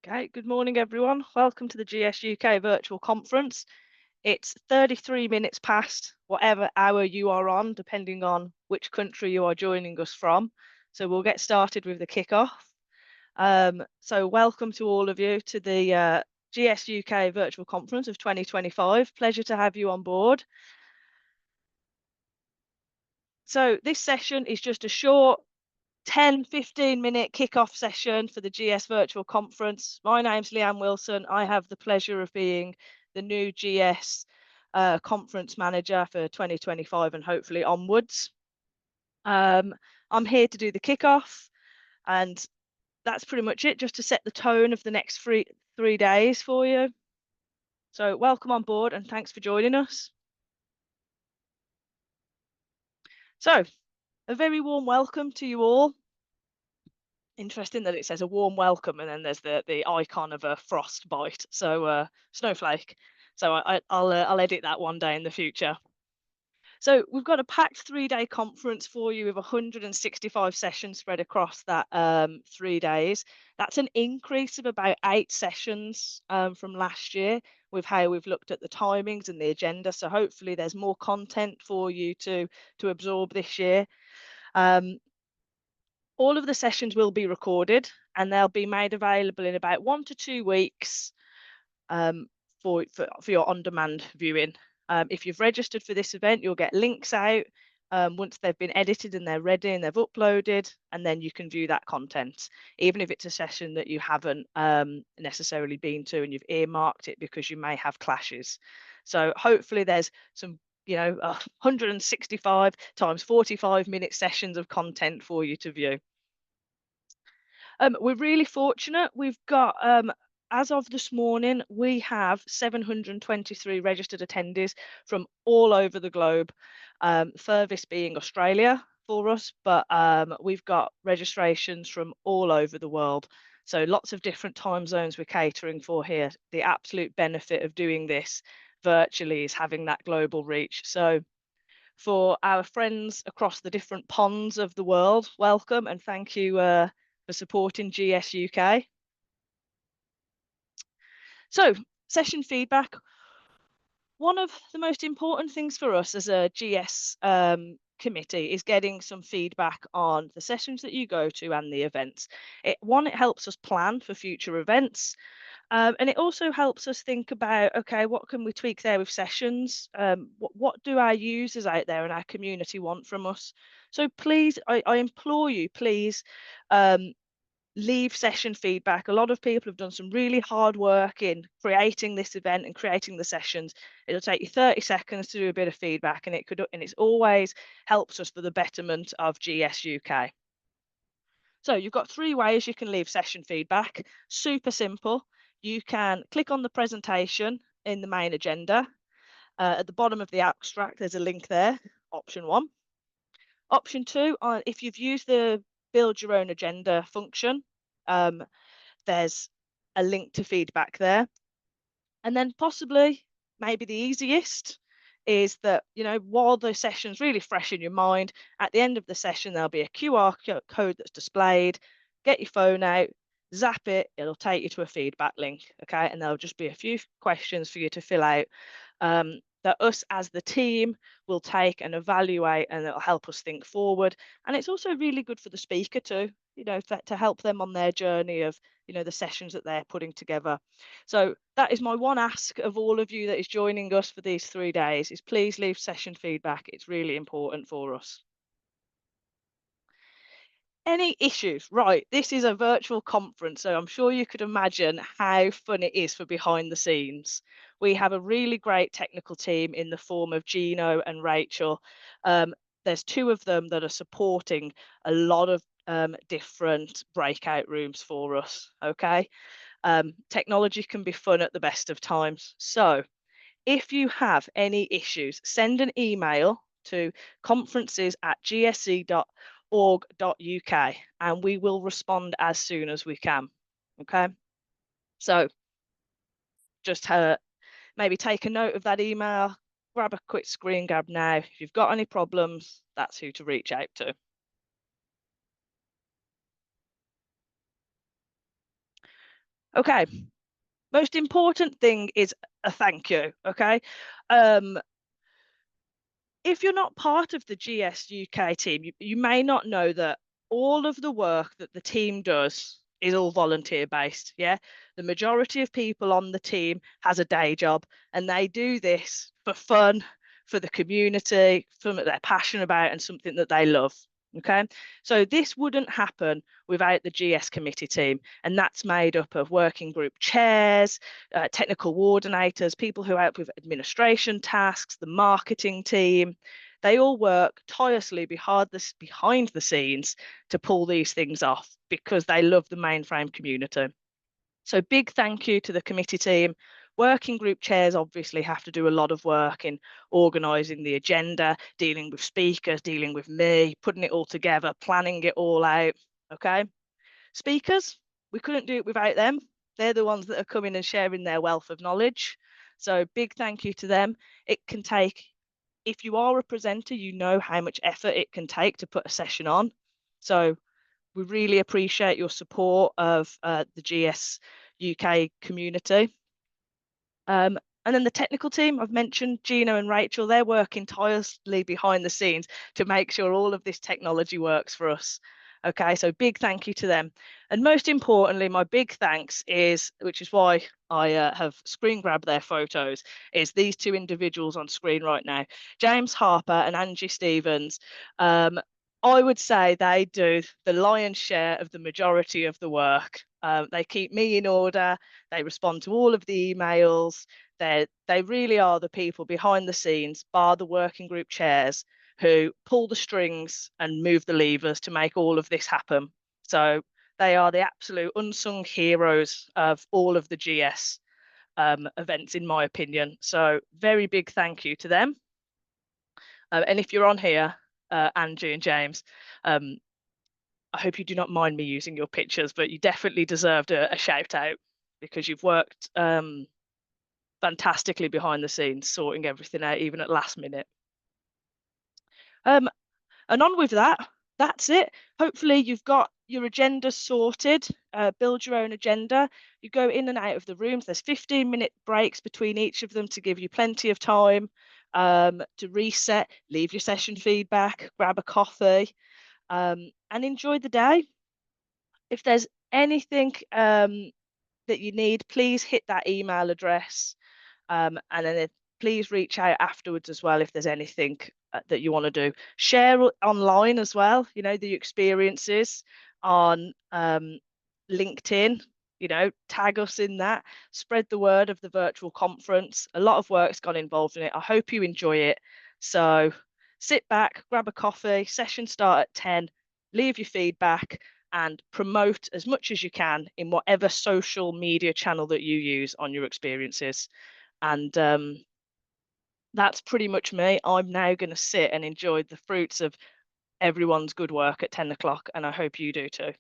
Okay, good morning, everyone. Welcome to the GS UK virtual conference. It's 33 minutes past whatever hour you are on, depending on which country you are joining us from. So we'll get started with the kickoff. So welcome to all of you to the GS UK virtual conference of 2025. Pleasure to have you on board. So this session is just a short 10-15 minute kickoff session for the GS virtual conference. My name's Leanne Wilson. I have the pleasure of being the new GS conference manager for 2025 and hopefully onwards. I'm here to do the kickoff, and that's pretty much it, just to set the tone of the next three days for you. So welcome on board and thanks for joining us. So a very warm welcome to you all. Interesting that it says a warm welcome and then there's the icon of a frostbite, so snowflake. So I'll edit that one day in the future. So we've got a packed 3-day conference for you with 165 sessions spread across that 3 days. That's an increase of about 8 sessions from last year with how we've looked at the timings and the agenda. So hopefully there's more content for you to absorb this year. All of the sessions will be recorded and they'll be made available in about 1 to 2 weeks for your on-demand viewing. If you've registered for this event, you'll get links out once they've been edited and they're ready and they've uploaded, and then you can view that content, even if it's a session that you haven't necessarily been to and you've earmarked it because you may have clashes. So hopefully there's some 165 times 45-minute sessions of content for you to view. We're really fortunate. We've got, as of this morning, we have 723 registered attendees from all over the globe, furthest being Australia for us, but we've got registrations from all over the world. So lots of different time zones we're catering for here. The absolute benefit of doing this virtually is having that global reach. So for our friends across the different ponds of the world, welcome and thank you for supporting GS UK. So, session feedback. One of the most important things for us as a GS committee is getting some feedback on the sessions that you go to and the events. It helps us plan for future events. And it also helps us think about, okay, what can we tweak there with sessions? What do our users out there in our community want from us? So please, I implore you, please leave session feedback. A lot of people have done some really hard work in creating this event and creating the sessions. It'll take you 30 seconds to do a bit of feedback, and it's always helps us for the betterment of GS UK. So you've got 3 ways you can leave session feedback. Super simple. You can click on the presentation in the main agenda. At the bottom of the abstract, there's a link there, option 1. Option 2, if you've used the build your own agenda function, there's a link to feedback there. And then possibly, maybe the easiest is that, while the session's really fresh in your mind, at the end of the session, there'll be a QR code that's displayed. Get your phone out, zap it, it'll take you to a feedback link, okay? And there'll just be a few questions for you to fill out that us as the team will take and evaluate, and it'll help us think forward. And it's also really good for the speaker too, to help them on their journey of, the sessions that they're putting together. So that is my one ask of all of you that is joining us for these 3 days, is please leave session feedback. It's really important for us. Any issues? Right, this is a virtual conference, so I'm sure you could imagine how fun it is for behind the scenes. We have a really great technical team in the form of Gino and Rachel. There's 2 of them that are supporting a lot of different breakout rooms for us, okay? Technology can be fun at the best of times. So if you have any issues, send an email to conferences@gsc.org.uk and we will respond as soon as we can. Okay, so just maybe take a note of that email, grab a quick screen grab now. If you've got any problems, that's who to reach out to. Okay, most important thing is a thank you. Okay, um, if you're not part of the GS UK team, you may not know that all of the work that the team does is all volunteer based. Yeah. The majority of people on the team has a day job and they do this for fun, for the community, something that they're passionate about and something that they love. Okay. So this wouldn't happen without the GS committee team. And that's made up of working group chairs, technical coordinators, people who help with administration tasks, the marketing team. They all work tirelessly behind the scenes to pull these things off because they love the mainframe community. So big thank you to the committee team. Working group chairs obviously have to do a lot of work in organising the agenda, dealing with speakers, dealing with me, putting it all together, planning it all out. Okay. Speakers, we couldn't do it without them. They're the ones that are coming and sharing their wealth of knowledge. So big thank you to them. It can take, if you are a presenter, you know how much effort it can take to put a session on. So we really appreciate your support of the GS UK community. And then the technical team, I've mentioned Gina and Rachel, they're working tirelessly behind the scenes to make sure all of this technology works for us. Okay, so big thank you to them. And most importantly, my big thanks is, which is why I have screen grabbed their photos, is these two individuals on screen right now, James Harper and Angie Stevens. I would say they do the lion's share of the majority of the work. They keep me in order. They respond to all of the emails. They really are the people behind the scenes, bar the working group chairs, who pull the strings and move the levers to make all of this happen. So they are the absolute unsung heroes of all of the GS events, in my opinion. So very big thank you to them. And if you're on here, Angie and James, I hope you do not mind me using your pictures, but you definitely deserved a shout out because you've worked fantastically behind the scenes, sorting everything out, even at last minute. And on with that, that's it. Hopefully you've got your agenda sorted. Build your own agenda. You go in and out of the rooms. There's 15-minute breaks between each of them to give you plenty of time to reset, leave your session feedback, grab a coffee, and enjoy the day. If there's anything that you need, please hit that email address. And then please reach out afterwards as well if there's anything that you want to do. Share online as well, you know, the experiences on LinkedIn, you know, tag us in that, spread the word of the virtual conference. A lot of work's gone involved in it. I hope you enjoy it. So sit back, grab a coffee, session start at 10, leave your feedback and promote as much as you can in whatever social media channel that you use on your experiences. And that's pretty much me. I'm now going to sit and enjoy the fruits of everyone's good work at 10 o'clock, and I hope you do too.